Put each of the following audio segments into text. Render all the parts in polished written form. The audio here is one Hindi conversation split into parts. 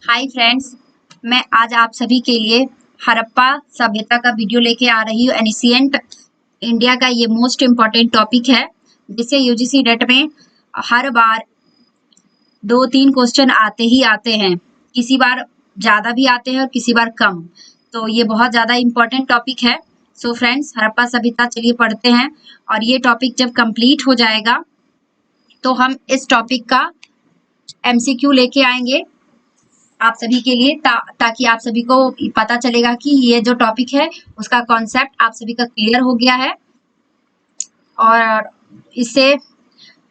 हाय फ्रेंड्स, मैं आज आप सभी के लिए हड़प्पा सभ्यता का वीडियो लेके आ रही हूँ। एनिशिएंट इंडिया का ये मोस्ट इम्पॉर्टेंट टॉपिक है जिसे यूजीसी नेट में हर बार 2-3 क्वेश्चन आते ही आते हैं। किसी बार ज़्यादा भी आते हैं और किसी बार कम। तो ये बहुत ज़्यादा इम्पॉर्टेंट टॉपिक है। सो फ्रेंड्स, हड़प्पा सभ्यता चलिए पढ़ते हैं और ये टॉपिक जब कंप्लीट हो जाएगा तो हम इस टॉपिक का एमसीक्यू लेके आएंगे आप सभी के लिए ताकि आप सभी को पता चलेगा कि ये जो टॉपिक है उसका कॉन्सेप्ट आप सभी का क्लियर हो गया है और इससे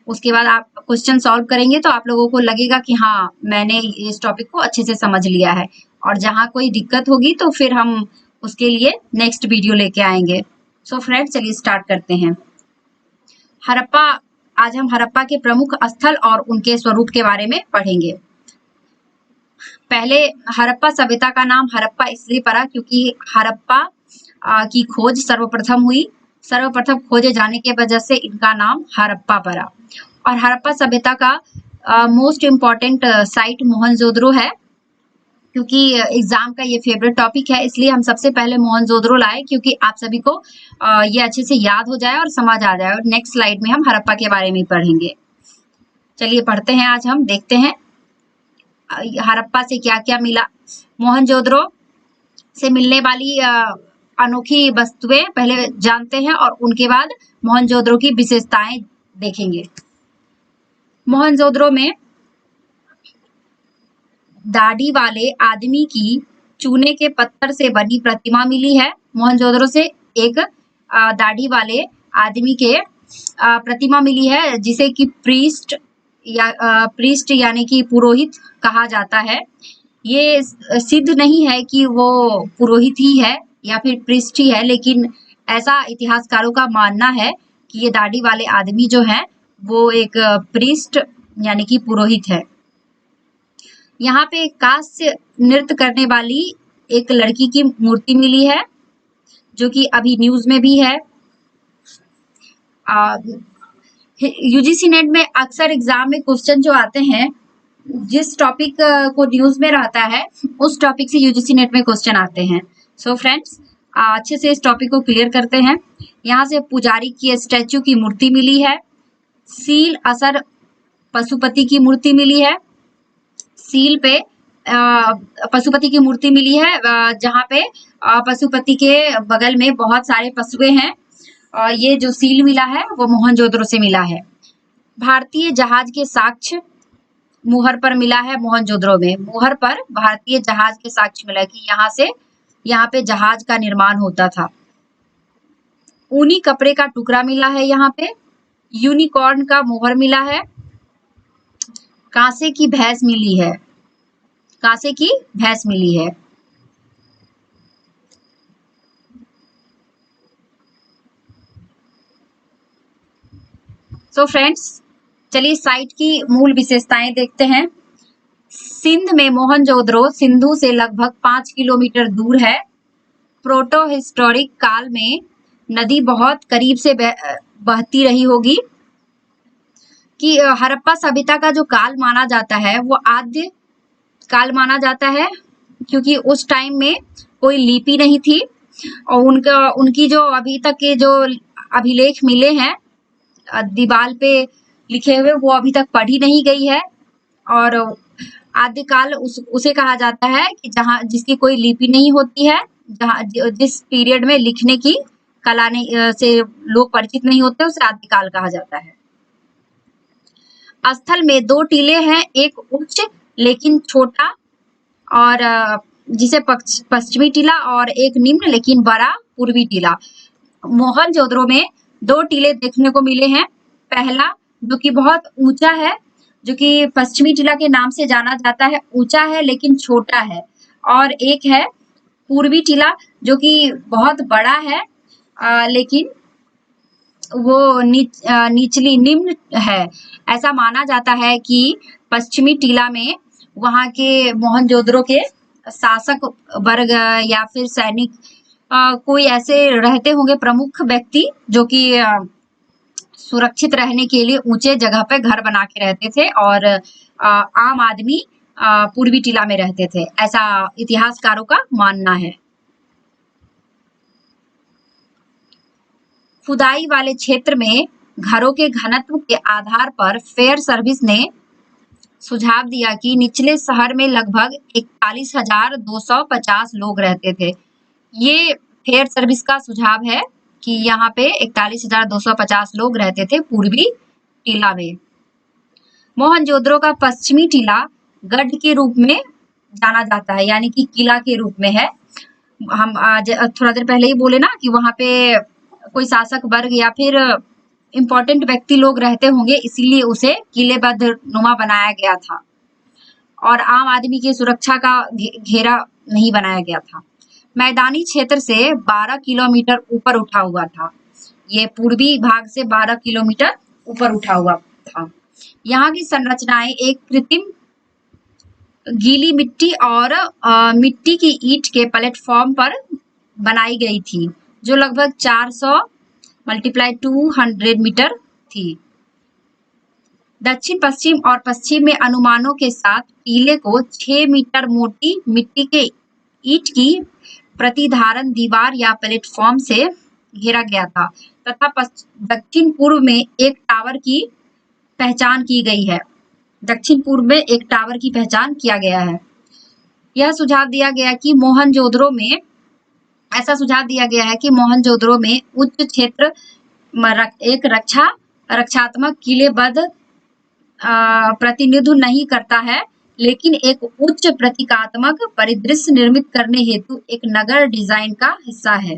उसके बाद आप क्वेश्चन सॉल्व करेंगे तो आप लोगों को लगेगा कि हाँ, मैंने इस टॉपिक को अच्छे से समझ लिया है। और जहाँ कोई दिक्कत होगी तो फिर हम उसके लिए नेक्स्ट वीडियो लेके आएंगे। सो फ्रेंड्स, चलिए स्टार्ट करते हैं। हड़प्पा, आज हम हड़प्पा के प्रमुख स्थल और उनके स्वरूप के बारे में पढ़ेंगे। पहले हड़प्पा सभ्यता का नाम हड़प्पा इसलिए पड़ा क्योंकि हड़प्पा की खोज सर्वप्रथम खोजे जाने के वजह से इनका नाम हड़प्पा पड़ा। और हड़प्पा सभ्यता का मोस्ट इम्पॉर्टेंट साइट मोहनजोदड़ो है क्योंकि एग्जाम का ये फेवरेट टॉपिक है, इसलिए हम सबसे पहले मोहनजोदड़ो लाए क्योंकि आप सभी को ये अच्छे से याद हो जाए और समझ आ जाए। और नेक्स्ट स्लाइड में हम हड़प्पा के बारे में पढ़ेंगे। चलिए पढ़ते हैं। आज हम देखते हैं हड़प्पा से क्या क्या मिला। मोहनजोदड़ो से मिलने वाली अनोखी वस्तुएं पहले जानते हैं और उनके बाद मोहनजोदड़ो की विशेषताएं देखेंगे। मोहनजोदड़ो में दाढ़ी वाले आदमी की चूने के पत्थर से बनी प्रतिमा मिली है। मोहनजोदड़ो से एक दाढ़ी वाले आदमी के प्रतिमा मिली है जिसे कि प्रीस्ट यानी कि पुरोहित कहा जाता है। ये सिद्ध नहीं है कि वो पुरोहित ही है या फिर प्रीस्ट ही है, लेकिन ऐसा इतिहासकारों का मानना है कि ये दाढ़ी वाले आदमी जो है वो एक प्रीस्ट यानी कि पुरोहित है। यहाँ पे कांस्य नृत्य करने वाली एक लड़की की मूर्ति मिली है जो कि अभी न्यूज में भी है। यूजीसी नेट में अक्सर एग्जाम में क्वेश्चन जो आते हैं, जिस टॉपिक को न्यूज में रहता है उस टॉपिक से यूजीसी नेट में क्वेश्चन आते हैं। सो फ्रेंड्स, अच्छे से इस टॉपिक को क्लियर करते हैं। यहाँ से पुजारी की स्टैचू की मूर्ति मिली है। सील असर पशुपति की मूर्ति मिली है। सील पे पशुपति की मूर्ति मिली है जहाँ पे पशुपति के बगल में बहुत सारे पशुए हैं। और ये जो सील मिला है वो मोहनजोदड़ो से मिला है। भारतीय जहाज के साक्ष्य मुहर पर मिला है। मोहनजोदड़ो में मुहर पर भारतीय जहाज के साक्ष्य मिला कि यहाँ पे जहाज का निर्माण होता था। ऊनी कपड़े का टुकड़ा मिला है। यहाँ पे यूनिकॉर्न का मुहर मिला है। कांसे की भैंस मिली है। कांसे की भैंस मिली है। सो फ्रेंड्स, चलिए साइट की मूल विशेषताएं देखते हैं। सिंध में मोहनजोदड़ो सिंधु से लगभग 5 किलोमीटर दूर है। प्रोटो हिस्टोरिक काल में नदी बहुत करीब से बहती रही होगी। कि हड़प्पा सभ्यता का जो काल माना जाता है वो आद्य काल माना जाता है क्योंकि उस टाइम में कोई लिपि नहीं थी और उनकी जो अभी तक के जो अभिलेख मिले हैं दीवार पे लिखे हुए वो अभी तक पढ़ी नहीं गई है। और आद्यकाल उसे कहा जाता है कि जहाँ जिसकी कोई लिपि नहीं होती है, जहाँ जिस पीरियड में लिखने की कला से लोग परिचित नहीं होते, उसे आद्यकाल कहा जाता है। स्थल में 2 टीले हैं, एक उच्च लेकिन छोटा और जिसे पश्चिमी टीला और एक निम्न लेकिन बड़ा पूर्वी टीला। मोहनजोदड़ो में 2 टीले देखने को मिले हैं। पहला जो कि बहुत ऊंचा है, जो कि पश्चिमी टीला के नाम से जाना जाता है, ऊंचा है लेकिन छोटा है। और एक है पूर्वी टीला जो कि बहुत बड़ा है लेकिन वो निचली निम्न है। ऐसा माना जाता है कि पश्चिमी टीला में वहां के मोहनजोदड़ो के शासक वर्ग या फिर सैनिक कोई ऐसे रहते होंगे प्रमुख व्यक्ति जो कि सुरक्षित रहने के लिए ऊंचे जगह पे घर बना के रहते थे और आम आदमी पूर्वी टीला में रहते थे, ऐसा इतिहासकारों का मानना है। खुदाई वाले क्षेत्र में घरों के घनत्व के आधार पर फेयर सर्विस ने सुझाव दिया कि निचले शहर में लगभग 41,250 लोग रहते थे। ये फेयर सर्विस का सुझाव है कि यहाँ पे 41,250 लोग रहते थे पूर्वी टीला में। मोहनजोदड़ो का पश्चिमी टीला गढ़ के रूप में जाना जाता है, यानी कि किला के रूप में है। हम आज थोड़ा देर पहले ही बोले ना कि वहां पे कोई शासक वर्ग या फिर इम्पोर्टेंट व्यक्ति लोग रहते होंगे, इसीलिए उसे किलेबद्ध नुमा बनाया गया था और आम आदमी की सुरक्षा का घेरा नहीं बनाया गया था। मैदानी क्षेत्र से 12 किलोमीटर ऊपर उठा हुआ था। ये पूर्वी भाग से 12 किलोमीटर ऊपर उठा हुआ था। यहाँ की संरचनाएं एक कृत्रिम गीली मिट्टी और मिट्टी की ईंट के प्लेटफॉर्म पर बनाई गई थी, जो लगभग 400 × 200 मीटर थी। दक्षिण पश्चिम और पश्चिम में अनुमानों के साथ टीले को 6 मीटर मोटी मिट्टी के ईंट की प्रतिधारण दीवार या प्लेटफॉर्म से घेरा गया था तथा दक्षिण पूर्व में एक टावर की पहचान की गई है। दक्षिण पूर्व में एक टावर की पहचान किया गया है। यह सुझाव दिया गया कि मोहनजोदड़ो में ऐसा सुझाव दिया गया है कि मोहनजोदड़ो में उच्च क्षेत्र एक रक्षात्मक किलेबद्ध प्रतिनिधित्व नहीं करता है, लेकिन एक उच्च प्रतीकात्मक परिदृश्य निर्मित करने हेतु एक नगर डिजाइन का हिस्सा है।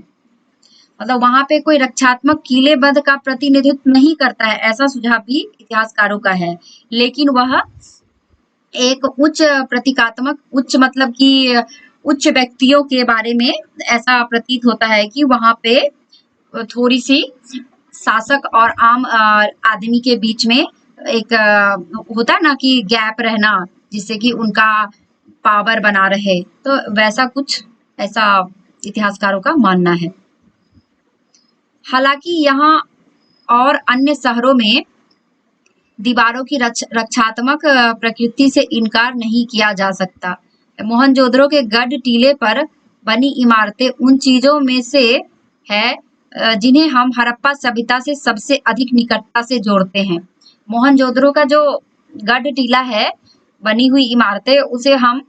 मतलब वहां पे कोई रक्षात्मक किलेबद्ध का प्रतिनिधित्व नहीं करता है, ऐसा सुझाव भी इतिहासकारों का है, लेकिन वह एक उच्च प्रतीकात्मक, उच्च मतलब कि उच्च व्यक्तियों के बारे में ऐसा प्रतीत होता है कि वहां पे थोड़ी सी शासक और आम आदमी के बीच में एक होता है ना कि गैप रहना, जिससे कि उनका पावर बना रहे, तो वैसा कुछ ऐसा इतिहासकारों का मानना है। हालांकि यहाँ और अन्य शहरों में दीवारों की रक्षात्मक प्रकृति से इनकार नहीं किया जा सकता। मोहनजोदड़ो के गढ़ टीले पर बनी इमारतें उन चीजों में से है जिन्हें हम हड़प्पा सभ्यता से सबसे अधिक निकटता से जोड़ते हैं। मोहनजोदड़ो का जो गढ़ टीला है, बनी हुई इमारतें, उसे हम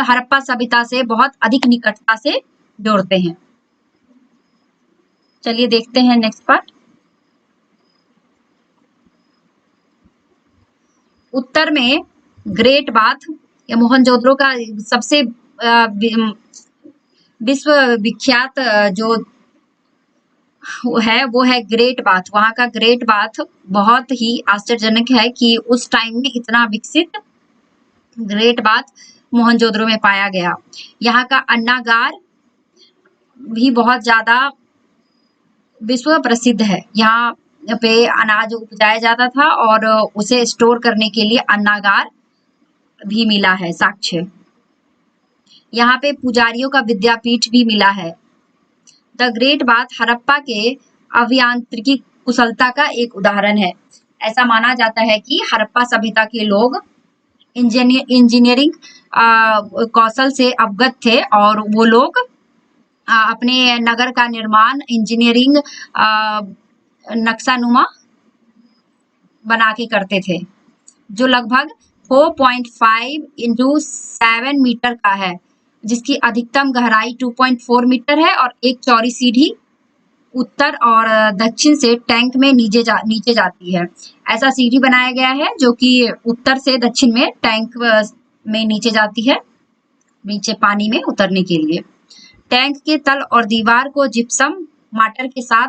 हड़प्पा सभ्यता से बहुत अधिक निकटता से जोड़ते हैं। चलिए देखते हैं नेक्स्ट पार्ट। उत्तर में ग्रेट बाथ, या मोहनजोदड़ो का सबसे विश्व विख्यात जो है वो है ग्रेट बाथ। वहां का ग्रेट बाथ बहुत ही आश्चर्यजनक है कि उस टाइम में इतना विकसित ग्रेट बाथ मोहनजोदड़ो में पाया गया। यहाँ का अन्नागार भी बहुत ज्यादा विश्व प्रसिद्ध है। यहाँ पे अनाज उपजाया जाता था और उसे स्टोर करने के लिए अन्नागार भी मिला है साक्ष्य। यहाँ पे पुजारियों का विद्यापीठ भी मिला है। द ग्रेट बाथ हड़प्पा के अभियांत्रिकी कुशलता का एक उदाहरण है। ऐसा माना जाता है कि हड़प्पा सभ्यता के लोग इंजीनियरिंग कौशल से अवगत थे और वो लोग अपने नगर का निर्माण इंजीनियरिंग नक्शानुमा बना के करते थे, जो लगभग 4.5 × 7 मीटर का है, जिसकी अधिकतम गहराई 2.4 मीटर है और एक चौड़ी सीढ़ी उत्तर और दक्षिण से टैंक में नीचे जाती है। ऐसा सीढ़ी बनाया गया है जो कि उत्तर से दक्षिण में टैंक में नीचे जाती है, नीचे पानी में उतरने के लिए। टैंक के तल और दीवार को जिप्सम माटर के साथ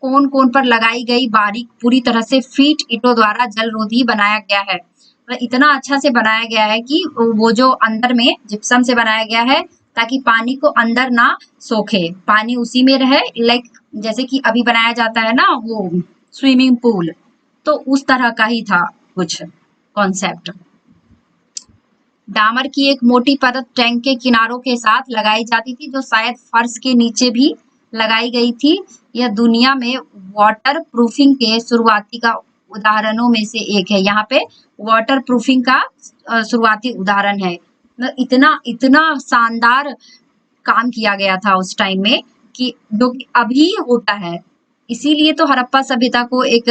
कोन पर लगाई गई बारीक पूरी तरह से फीट ईंटों द्वारा जलरोधी बनाया गया है। तो इतना अच्छा से बनाया गया है कि वो जो अंदर में जिप्सम से बनाया गया है ताकि पानी को अंदर ना सोखे, पानी उसी में रहे, लाइक जैसे कि अभी बनाया जाता है ना वो स्विमिंग पूल, तो उस तरह का ही था कुछ कॉन्सेप्ट। डामर की एक मोटी परत टैंक के किनारों के साथ लगाई जाती थी, जो शायद फर्श के नीचे भी लगाई गई थी। यह दुनिया में वाटर प्रूफिंग के शुरुआती का उदाहरणों में से एक है। यहाँ पे वाटर प्रूफिंग का शुरुआती उदाहरण है। इतना शानदार काम किया गया था उस टाइम में कि जो अभी होता है। इसीलिए तो हड़प्पा सभ्यता को एक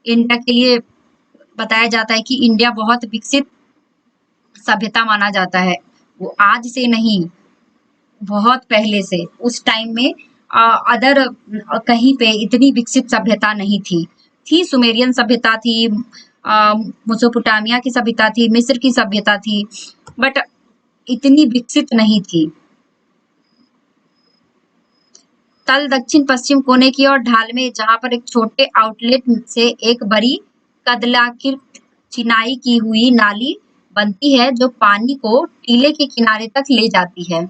इंडिया के लिए बताया जाता है कि इंडिया बहुत विकसित सभ्यता माना जाता है। वो आज से नहीं, बहुत पहले से। उस टाइम में अदर कहीं पे इतनी विकसित सभ्यता नहीं थी सुमेरियन सभ्यता थी, मेसोपोटामिया की सभ्यता थी, मिस्र की सभ्यता थी, बट इतनी विकसित नहीं थी। तल दक्षिण पश्चिम कोने की ओर ढाल में जहां पर एक छोटे आउटलेट से एक बड़ी कदलाकृत चिनाई की हुई नाली बनती है जो पानी को टीले के किनारे तक ले जाती है।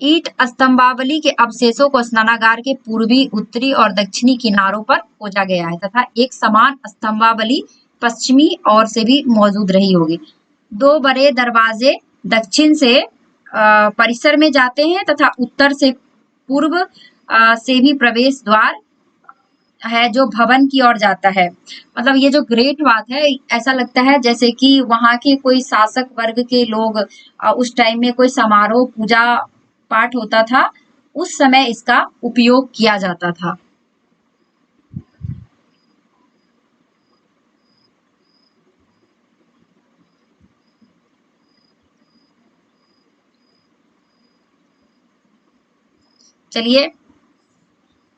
ईंट स्तंभावली के अवशेषों को स्नानागार के पूर्वी, उत्तरी और दक्षिणी किनारों पर खोजा गया है तथा एक समान स्तंभावली पश्चिमी ओर से भी मौजूद रही होगी। 2 बड़े दरवाजे दक्षिण से परिसर में जाते हैं तथा उत्तर से पूर्व से भी प्रवेश द्वार है जो भवन की ओर जाता है। मतलब ये जो ग्रेट बात है, ऐसा लगता है जैसे कि वहां के कोई शासक वर्ग के लोग उस टाइम में कोई समारोह पूजा पाठ होता था, उस समय इसका उपयोग किया जाता था। चलिए,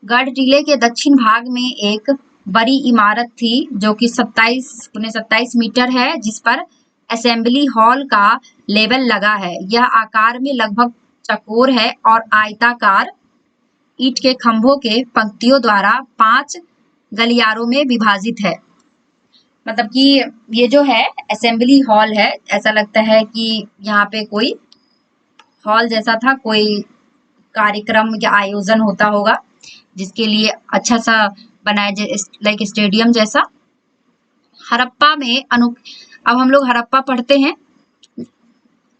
गढ़ टीले के दक्षिण भाग में एक बड़ी इमारत थी जो कि 27 मीटर है, जिस पर असेंबली हॉल का लेबल लगा है। यह आकार में लगभग चौकोर है और आयताकार ईंट के खंभों के पंक्तियों द्वारा 5 गलियारों में विभाजित है। मतलब कि ये जो है असेंबली हॉल है, ऐसा लगता है कि यहाँ पे कोई हॉल जैसा था, कोई कार्यक्रम या आयोजन होता होगा जिसके लिए अच्छा सा बनाया, लाइक स्टेडियम जैसा। हड़प्पा में अब हम लोग हड़प्पा पढ़ते हैं।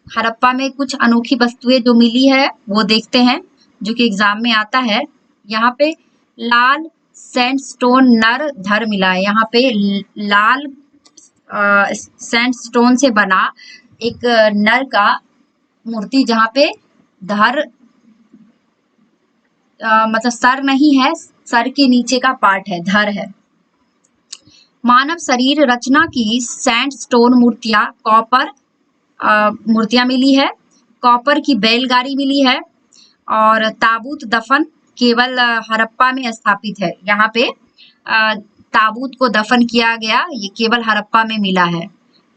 हड़प्पा में कुछ अनोखी वस्तुएं जो मिली है वो देखते हैं, जो कि एग्जाम में आता है। यहाँ पे लाल सैंडस्टोन नर धर मिला है। यहाँ पे लाल सैंडस्टोन से बना एक नर का मूर्ति, जहाँ पे धर मतलब सर नहीं है, सर के नीचे का पार्ट है, धर है। मानव शरीर रचना की सैंडस्टोन मूर्तियां मिली है। कॉपर की बैलगाड़ी मिली है और ताबूत दफन केवल हड़प्पा में स्थापित है। यहाँ पे ताबूत को दफन किया गया, ये केवल हड़प्पा में मिला है।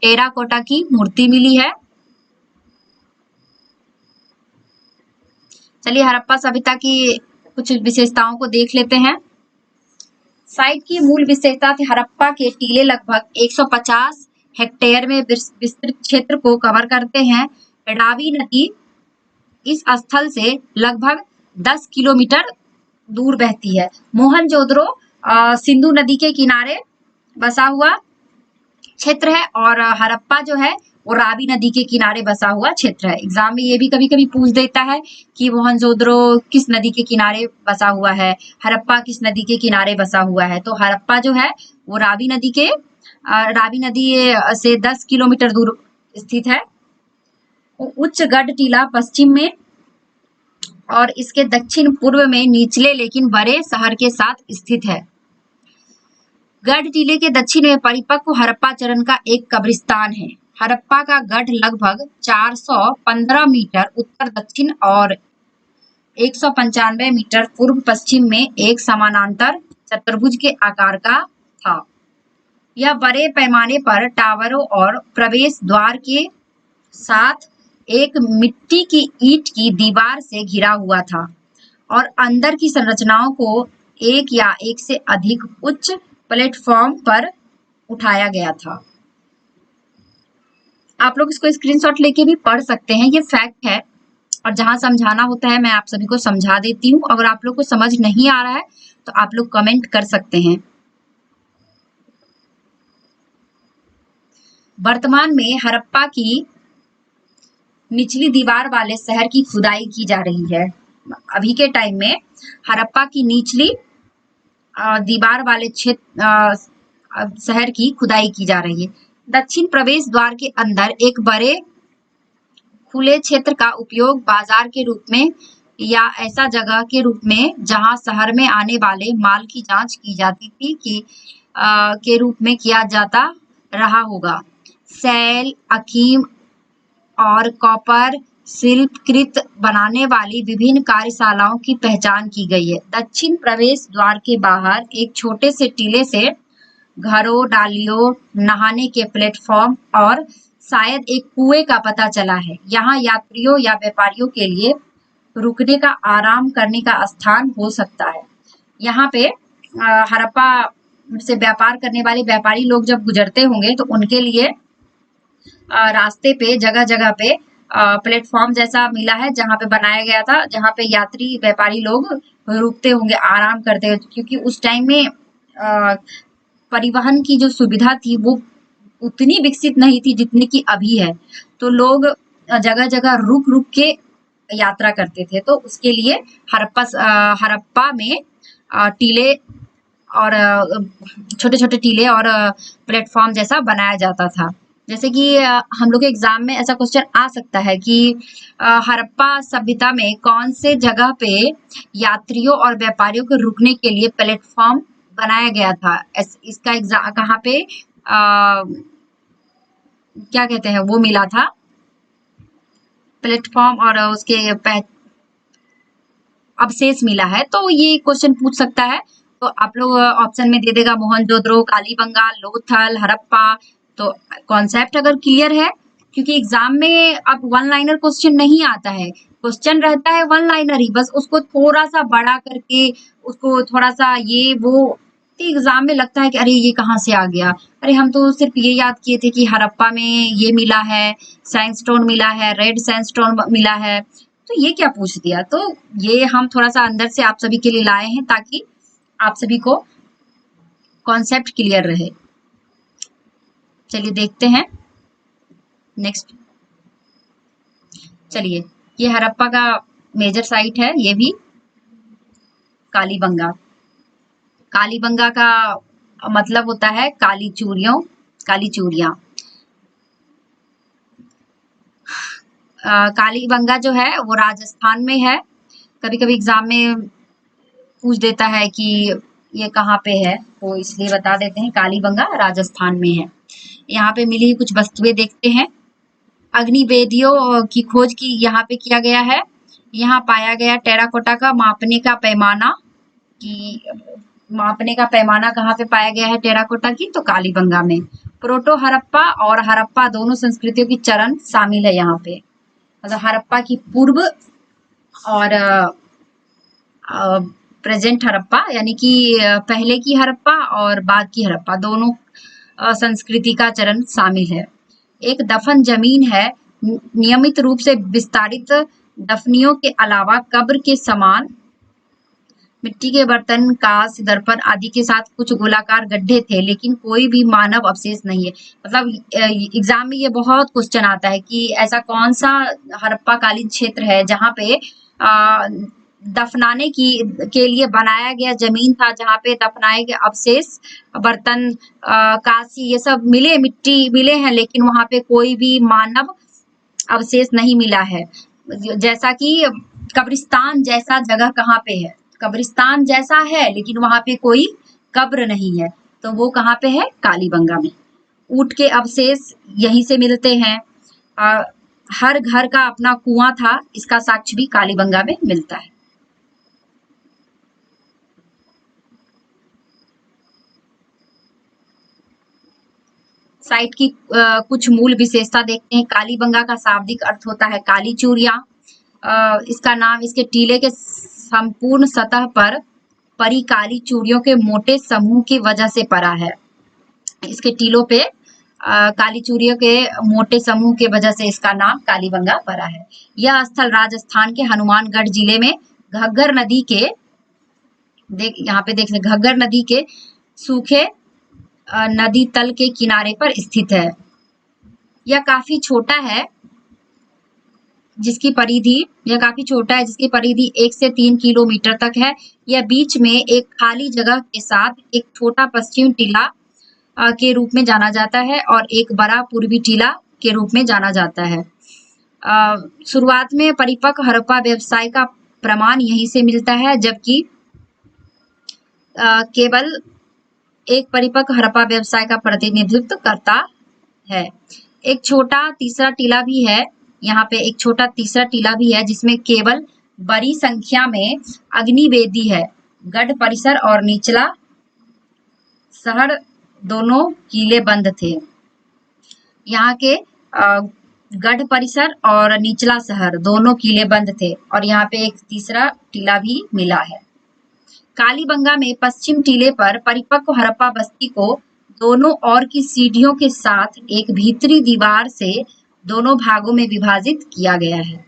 टेराकोटा की मूर्ति मिली है। चलिए, हड़प्पा सभ्यता की कुछ विशेषताओं को देख लेते हैं। साइट की मूल विशेषता थी हड़प्पा के टीले लगभग 150 हेक्टेयर में विस्तृत क्षेत्र को कवर करते हैं। रावी नदी इस स्थल से लगभग 10 किलोमीटर दूर बहती है। मोहनजोदड़ो सिंधु नदी के किनारे बसा हुआ क्षेत्र है और हड़प्पा जो है वो रावी नदी के किनारे बसा हुआ क्षेत्र है। एग्जाम में ये भी कभी कभी पूछ देता है कि मोहनजोदड़ो किस नदी के किनारे बसा हुआ है, हड़प्पा किस नदी के किनारे बसा हुआ है। तो हड़प्पा जो है वो रावी नदी से 10 किलोमीटर दूर स्थित है। उच्च गढ़ टीला पश्चिम में और इसके दक्षिण पूर्व में निचले लेकिन बड़े शहर के साथ स्थित है। गढ़ टीले के दक्षिण में परिपक्व हड़प्पा चरण का एक कब्रिस्तान है। हड़प्पा का गढ़ लगभग 415 मीटर उत्तर दक्षिण और 195 मीटर पूर्व पश्चिम में एक समानांतर चतुर्भुज के आकार का था। यह बड़े पैमाने पर टावरों और प्रवेश द्वार के साथ एक मिट्टी की ईंट की दीवार से घिरा हुआ था और अंदर की संरचनाओं को एक या एक से अधिक उच्च प्लेटफॉर्म पर उठाया गया था। आप लोग इसको स्क्रीनशॉट लेके भी पढ़ सकते हैं, ये फैक्ट है। और जहां समझाना होता है मैं आप सभी को समझा देती हूँ। अगर आप लोग को समझ नहीं आ रहा है तो आप लोग कमेंट कर सकते हैं। वर्तमान में हड़प्पा की निचली दीवार वाले शहर की खुदाई की जा रही है। अभी के टाइम में हड़प्पा की निचली दीवार वाले क्षेत्र शहर की खुदाई की जा रही है। दक्षिण प्रवेश द्वार के अंदर एक बड़े खुले क्षेत्र का उपयोग बाजार के रूप में या ऐसा जगह के रूप में जहां शहर में आने वाले माल की जांच की जाती थी के रूप में किया जाता रहा होगा। सैल, अफीम और कॉपर शिल्पकृत बनाने वाली विभिन्न कार्यशालाओं की पहचान की गई है। दक्षिण प्रवेश द्वार के बाहर एक छोटे से टीले से घरों, डालियों, नहाने के प्लेटफॉर्म और शायद एक कुएं का पता चला है। यहाँ यात्रियों या व्यापारियों के लिए रुकने का, आराम करने का स्थान हो सकता है। यहाँ पे हड़प्पा से व्यापार करने वाले व्यापारी लोग जब गुजरते होंगे तो उनके लिए रास्ते पे जगह जगह पे प्लेटफॉर्म जैसा मिला है, जहाँ पे बनाया गया था, जहाँ पे यात्री व्यापारी लोग रुकते होंगे, आराम करते हुए, क्योंकि उस टाइम में परिवहन की जो सुविधा थी वो उतनी विकसित नहीं थी जितनी की अभी है। तो लोग जगह जगह रुक रुक के यात्रा करते थे। तो उसके लिए हड़प्पा में टीले और छोटे छोटे टीले और प्लेटफॉर्म जैसा बनाया जाता था। जैसे कि हम लोग के एग्जाम में ऐसा क्वेश्चन आ सकता है कि हड़प्पा सभ्यता में कौन से जगह पे यात्रियों और व्यापारियों को रुकने के लिए प्लेटफॉर्म बनाया गया था। इसका एग्जाम कहाँ पे क्या कहते हैं वो मिला था, प्लेटफॉर्म और उसके अवशेष मिला है। तो ये क्वेश्चन पूछ सकता है। तो आप लोग ऑप्शन में दे देगा मोहनजोदड़ो, कालीबंगा, लोथल, हड़प्पा। तो कॉन्सेप्ट अगर क्लियर है, क्योंकि एग्जाम में अब वन लाइनर क्वेश्चन नहीं आता है, क्वेश्चन रहता है वन लाइनर ही, बस उसको थोड़ा सा बड़ा करके उसको थोड़ा सा ये वो एग्जाम में लगता है कि अरे ये कहाँ से आ गया, अरे हम तो सिर्फ ये याद किए थे कि हड़प्पा में ये मिला है, सैंडस्टोन मिला है, रेड सैंडस्टोन मिला है, तो ये क्या पूछ दिया। तो ये हम थोड़ा सा अंदर से आप सभी के लिए लाए हैं ताकि आप सभी को कॉन्सेप्ट क्लियर रहे। चलिए देखते हैं नेक्स्ट। चलिए, ये हड़प्पा का मेजर साइट है, ये भी कालीबंगा। कालीबंगा का मतलब होता है काली चूड़ियों, काली चूड़ियां। कालीबंगा जो है वो राजस्थान में है। कभी कभी एग्जाम में पूछ देता है कि ये कहाँ पे है, तो इसलिए बता देते हैं कालीबंगा राजस्थान में है। यहाँ पे मिली कुछ वस्तुएं देखते हैं। अग्निवेदियों की खोज की यहाँ पे किया गया है। यहाँ पाया गया टेराकोटा का मापने का पैमाना, कि मापने का पैमाना कहाँ पे पाया गया है टेराकोटा की, तो कालीबंगा में। प्रोटो हड़प्पा और हड़प्पा दोनों संस्कृतियों की चरण शामिल है यहाँ पे, मतलब हड़प्पा की पूर्व और प्रेजेंट हड़प्पा, यानी कि पहले की हड़प्पा और बाद की हड़प्पा, दोनों संस्कृति का चरण शामिल है। एक दफन जमीन है, नियमित रूप से विस्तारित दफनियों के अलावा कब्र के समान मिट्टी के बर्तन, कांच, दर्पण आदि के साथ कुछ गोलाकार गड्ढे थे, लेकिन कोई भी मानव अवशेष नहीं है। मतलब एग्जाम में ये बहुत क्वेश्चन आता है कि ऐसा कौन सा हड़प्पा कालीन क्षेत्र है जहाँ पे दफनाने के लिए बनाया गया जमीन था, जहाँ पे दफनाए गए अवशेष, बर्तन, कांसी, ये सब मिले, मिट्टी मिले हैं, लेकिन वहां पे कोई भी मानव अवशेष नहीं मिला है। जैसा कि कब्रिस्तान जैसा जगह कहाँ पे है, कब्रिस्तान जैसा है लेकिन वहां पे कोई कब्र नहीं है, तो वो कहाँ पे है, कालीबंगा में। ऊंट के अवशेष यहीं से मिलते हैं। हर घर का अपना कुआं था, इसका साक्ष्य भी कालीबंगा में मिलता है। साइट की कुछ मूल विशेषता देखते हैं। कालीबंगा का शाब्दिक अर्थ होता है काली चूड़ियां। इसका नाम इसके टीले के संपूर्ण सतह पर परी काली चूड़ियों के मोटे समूह की वजह से पड़ा है। इसके टीलों पे काली चूड़ियों के मोटे समूह के वजह से इसका नाम कालीबंगा पड़ा है। यह स्थल राजस्थान के हनुमानगढ़ जिले में घग्गर नदी के यहाँ पे देख घग्गर नदी के सूखे नदी तल के किनारे पर स्थित है। यह काफी छोटा है, जिसकी परिधि 1 से 3 किलोमीटर तक है। यह बीच में एक खाली जगह के साथ एक छोटा पश्चिम टीला के रूप में जाना जाता है और एक बड़ा पूर्वी टीला के रूप में जाना जाता है। शुरुआत में परिपक्व हड़प्पा व्यवसाय का प्रमाण यहीं से मिलता है, जबकि केवल एक परिपक्व हड़प्पा व्यवसाय का प्रतिनिधित्व करता है। एक छोटा तीसरा टीला भी है, यहाँ पे एक छोटा तीसरा टीला भी है जिसमें केवल बड़ी संख्या में अग्निवेदी है। गढ़ परिसर और निचला शहर दोनों किले बंद थे। यहाँ के गढ़ परिसर और निचला शहर दोनों किले बंद थे और यहाँ पे एक तीसरा टीला भी मिला है। कालीबंगा में पश्चिम टीले पर परिपक्व हड़प्पा बस्ती को दोनों ओर की सीढ़ियों के साथ एक भीतरी दीवार से दोनों भागों में विभाजित किया गया है।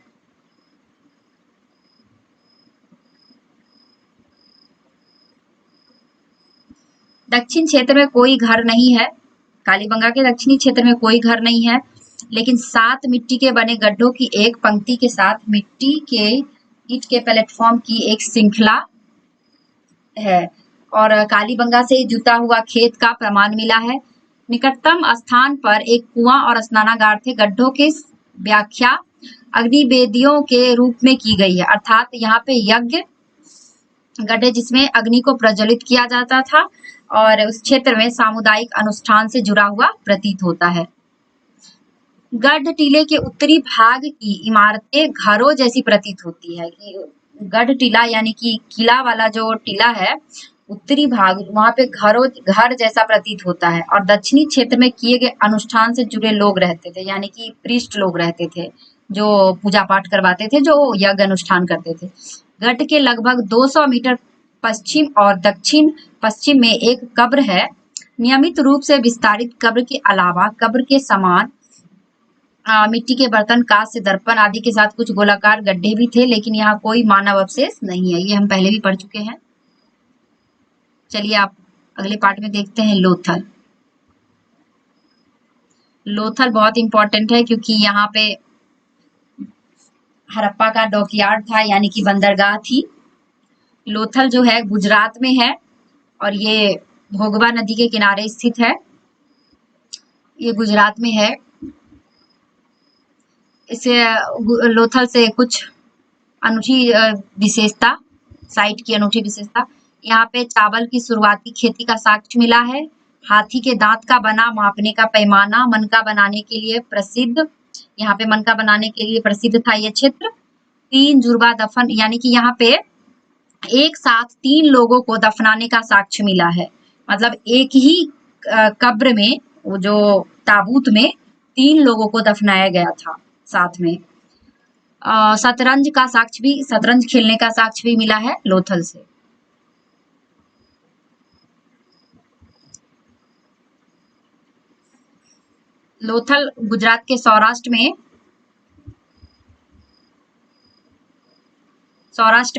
दक्षिण क्षेत्र में कोई घर नहीं है। कालीबंगा के दक्षिणी क्षेत्र में कोई घर नहीं है, लेकिन 7 मिट्टी के बने गड्ढों की एक पंक्ति के साथ मिट्टी के ईंट के प्लेटफॉर्म की एक श्रृंखला है और कालीबंगा से जुता हुआ खेत का प्रमाण मिला है। निकटतम स्थान पर एक कुआं और स्नानागार थे। गड्ढों के व्याख्या अग्निवेदियों के रूप में की गई है, अर्थात यहाँ पे यज्ञ गड्ढे जिसमें अग्नि को प्रज्वलित किया जाता था और उस क्षेत्र में सामुदायिक अनुष्ठान से जुड़ा हुआ प्रतीत होता है। गढ़ टीले के उत्तरी भाग की इमारतें घरों जैसी प्रतीत होती है। गढ़ टीला यानी कि किला वाला जो टीला है, उत्तरी भाग वहां पे घर जैसा प्रतीत होता है और दक्षिणी क्षेत्र में किए गए अनुष्ठान से जुड़े लोग रहते थे, यानी कि प्रीस्ट लोग रहते थे जो पूजा पाठ करवाते थे, जो यज्ञ अनुष्ठान करते थे। गढ़ के लगभग 200 मीटर पश्चिम और दक्षिण पश्चिम में एक कब्र है। नियमित रूप से विस्तारित कब्र के अलावा कब्र के समान मिट्टी के बर्तन, कांस्य, दर्पण आदि के साथ कुछ गोलाकार गड्ढे भी थे, लेकिन यहाँ कोई मानव अवशेष नहीं है। ये हम पहले भी पढ़ चुके हैं। चलिए आप अगले पार्ट में देखते हैं लोथल। लोथल बहुत इंपॉर्टेंट है क्योंकि यहाँ पे हड़प्पा का डॉकयार्ड था, यानी कि बंदरगाह थी। लोथल जो है गुजरात में है और ये भोगवा नदी के किनारे स्थित है। ये गुजरात में है। इसे लोथल से कुछ अनूठी विशेषता, साइट की अनूठी विशेषता, यहाँ पे चावल की शुरुआती खेती का साक्ष्य मिला है। हाथी के दांत का बना मापने का पैमाना मनका बनाने के लिए प्रसिद्ध, यहाँ पे मनका बनाने के लिए प्रसिद्ध था ये क्षेत्र। 3 जुर्बा दफन, यानी कि यहाँ पे एक साथ 3 लोगों को दफनाने का साक्ष्य मिला है। मतलब एक ही कब्र में, वो जो ताबूत में 3 लोगों को दफनाया गया था साथ में। शतरंज का साक्ष्य भी, शतरंज खेलने का साक्ष्य भी मिला है लोथल से। लोथल गुजरात के सौराष्ट्र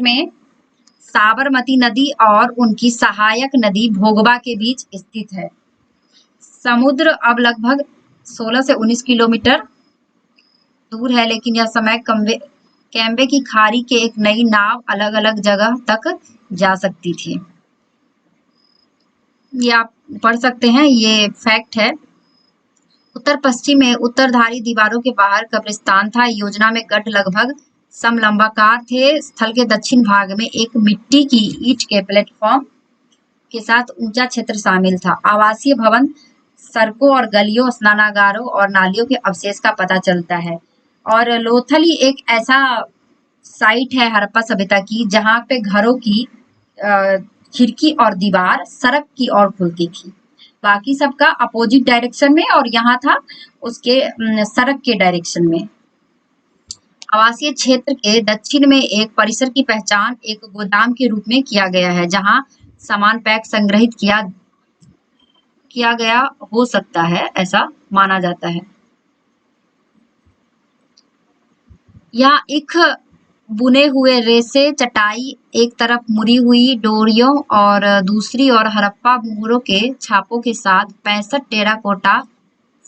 में साबरमती नदी और उनकी सहायक नदी भोगवा के बीच स्थित है। समुद्र अब लगभग 16 से 19 किलोमीटर दूर है, लेकिन यह समय कैम्बे की खाड़ी के एक नई नाव अलग अलग जगह तक जा सकती थी। ये आप पढ़ सकते हैं, ये फैक्ट है। उत्तर पश्चिम में उत्तरधारी दीवारों के बाहर कब्रिस्तान था। योजना में गढ़ लगभग समलंबाकार थे। स्थल के दक्षिण भाग में एक मिट्टी की ईंट के प्लेटफॉर्म के साथ ऊंचा क्षेत्र शामिल था। आवासीय भवन, सड़कों और गलियों, स्नानागारों और नालियों के अवशेष का पता चलता है। और लोथल ही एक ऐसा साइट है हड़प्पा सभ्यता की जहाँ पे घरों की खिड़की और दीवार सड़क की ओर खुलती थी। बाकी सबका अपोजिट डायरेक्शन में, और यहाँ था उसके सड़क के डायरेक्शन में। आवासीय क्षेत्र के दक्षिण में एक परिसर की पहचान एक गोदाम के रूप में किया गया है, जहां सामान पैक संग्रहित किया गया हो सकता है, ऐसा माना जाता है। यहाँ ईख बुने हुए रेसे चटाई, एक तरफ मुड़ी हुई डोरियों और दूसरी ओर हड़प्पा मुहरों के छापों के साथ 65 टेराकोटा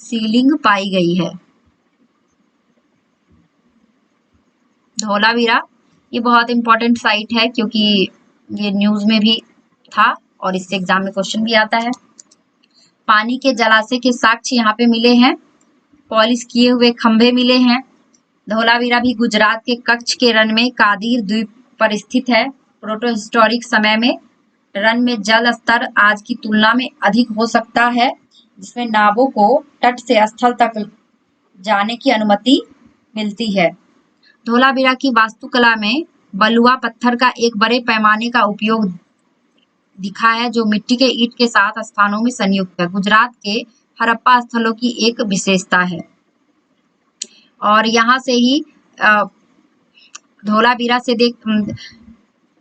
सीलिंग पाई गई है। धौलावीरा, ये बहुत इंपॉर्टेंट साइट है क्योंकि ये न्यूज में भी था और इससे एग्जाम में क्वेश्चन भी आता है। पानी के जलाशय के साक्ष्य यहाँ पे मिले हैं। पॉलिश किए हुए खंभे मिले हैं। धौलावीरा भी गुजरात के कच्छ के रन में कादिर द्वीप पर स्थित है। प्रोटोहिस्टोरिक समय में रन में जल स्तर आज की तुलना में अधिक हो सकता है, जिसमें नावों को तट से स्थल तक जाने की अनुमति मिलती है। धौलावीरा की वास्तुकला में बलुआ पत्थर का एक बड़े पैमाने का उपयोग दिखा है, जो मिट्टी के ईंट के साथ स्थानों में संयुक्त है। गुजरात के हड़प्पा स्थलों की एक विशेषता है। और यहाँ से ही धौलावीरा से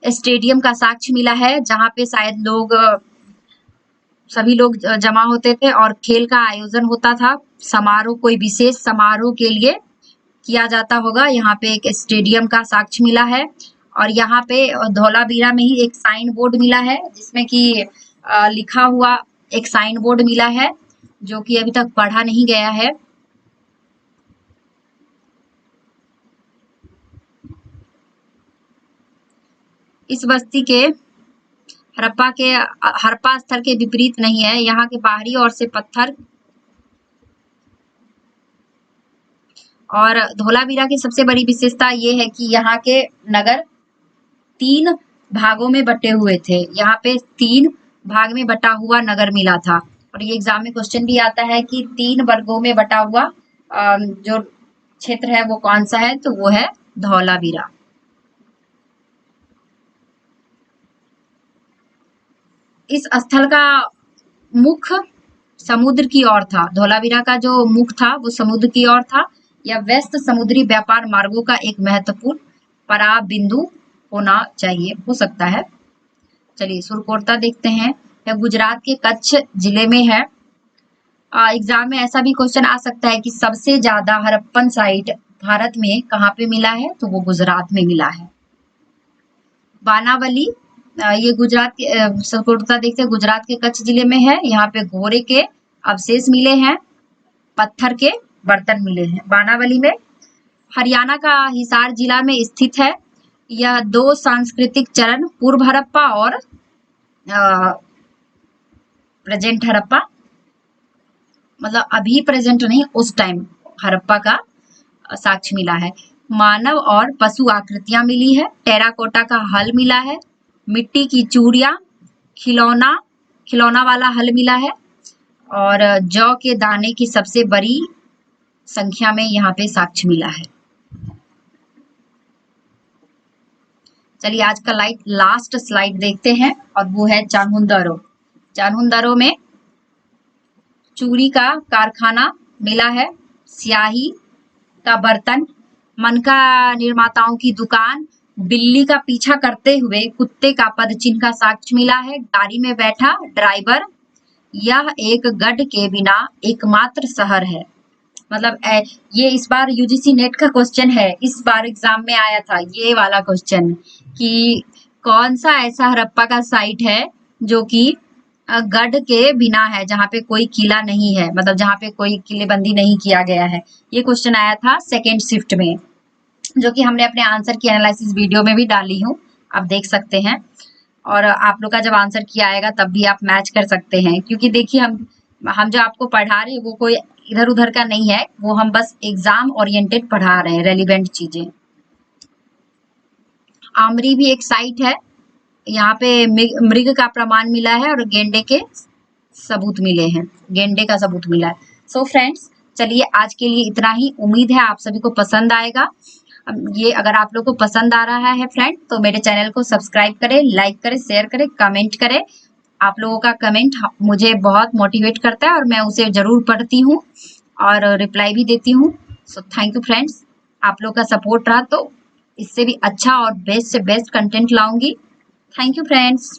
स्टेडियम का साक्ष्य मिला है, जहाँ पे शायद सभी लोग जमा होते थे और खेल का आयोजन होता था। समारोह, कोई विशेष समारोह के लिए किया जाता होगा। यहाँ पे एक स्टेडियम का साक्ष्य मिला है। और यहाँ पे धौलावीरा में ही एक साइन बोर्ड मिला है, जिसमें कि लिखा हुआ एक साइन बोर्ड मिला है, जो कि अभी तक पढ़ा नहीं गया है। इस बस्ती के हड़प्पा स्थल के विपरीत नहीं है। यहाँ के बाहरी ओर से पत्थर और धौलावीरा की सबसे बड़ी विशेषता ये है कि यहाँ के नगर 3 भागों में बटे हुए थे। यहाँ पे 3 भाग में बटा हुआ नगर मिला था। और ये एग्जाम में क्वेश्चन भी आता है कि 3 वर्गों में बटा हुआ जो क्षेत्र है वो कौन सा है, तो वो है धौलावीरा। इस स्थल का मुख समुद्र की ओर था। धौलावीरा का जो मुख था वो समुद्र की ओर था। यह व्यस्त समुद्री व्यापार मार्गों का एक महत्वपूर्ण पड़ाव बिंदु होना चाहिए, हो सकता है। चलिए सुरकोर्ता देखते हैं। यह गुजरात के कच्छ जिले में है। एग्जाम में ऐसा भी क्वेश्चन आ सकता है कि सबसे ज्यादा हड़प्पन साइट भारत में कहाँ पे मिला है, तो वो गुजरात में मिला है। बानावली, ये गुजरात के सुरकोर्ता देखते हैं, गुजरात के कच्छ जिले में है। यहाँ पे घोड़े के अवशेष मिले हैं, पत्थर के बर्तन मिले हैं। बानावली में हरियाणा का हिसार जिला में स्थित है। यह 2 सांस्कृतिक चरण, पूर्व हड़प्पा और प्रेजेंट हड़प्पा, मतलब अभी प्रेजेंट नहीं, उस टाइम हड़प्पा का साक्ष्य मिला है। मानव और पशु आकृतियां मिली है। टेराकोटा का हल मिला है। मिट्टी की चूड़ियां, खिलौना वाला हल मिला है। और जौ के दाने की सबसे बड़ी संख्या में यहाँ पे साक्ष्य मिला है। चलिए आज का लास्ट स्लाइड देखते हैं, और वो है चान्हुंदरो। चान्हुंदरो में चूड़ी का कारखाना मिला है, स्याही का बर्तन, मनका निर्माताओं की दुकान, बिल्ली का पीछा करते हुए कुत्ते का पदचिन्ह का साक्ष्य मिला है, गाड़ी में बैठा ड्राइवर। यह एक गढ़ के बिना एकमात्र शहर है। मतलब ये इस बार यूजीसी नेट का क्वेश्चन है, इस बार एग्जाम में आया था ये वाला क्वेश्चन कि कौन सा ऐसा हड़प्पा का साइट है जो कि गढ़ के बिना है, जहाँ पे कोई किला नहीं है, मतलब जहाँ पे कोई किलेबंदी नहीं किया गया है। ये क्वेश्चन आया था सेकेंड शिफ्ट में, जो कि हमने अपने आंसर की एनालिसिस वीडियो में भी डाली हूँ, आप देख सकते हैं। और आप लोग का जब आंसर किया आएगा तब भी आप मैच कर सकते हैं, क्योंकि देखिए हम जो आपको पढ़ा रहे हैं वो कोई इधर उधर का नहीं है, वो हम बस एग्जाम ओरिएंटेड पढ़ा रहे हैं, रेलिवेंट चीजें। आमरी भी एक साइट है, यहाँ पे मृग का प्रमाण मिला है और गेंडे के सबूत मिले हैं, गेंडे का सबूत मिला है। सो फ्रेंड्स, चलिए आज के लिए इतना ही। उम्मीद है आप सभी को पसंद आएगा ये। अगर आप लोग को पसंद आ रहा है फ्रेंड, तो मेरे चैनल को सब्सक्राइब करें, लाइक करें, शेयर करें, कमेंट करें। आप लोगों का कमेंट मुझे बहुत मोटिवेट करता है और मैं उसे जरूर पढ़ती हूँ और रिप्लाई भी देती हूँ। सो थैंक यू फ्रेंड्स, आप लोग का सपोर्ट रहा तो इससे भी अच्छा और बेस्ट से बेस्ट कंटेंट लाऊंगी। Thank you friends.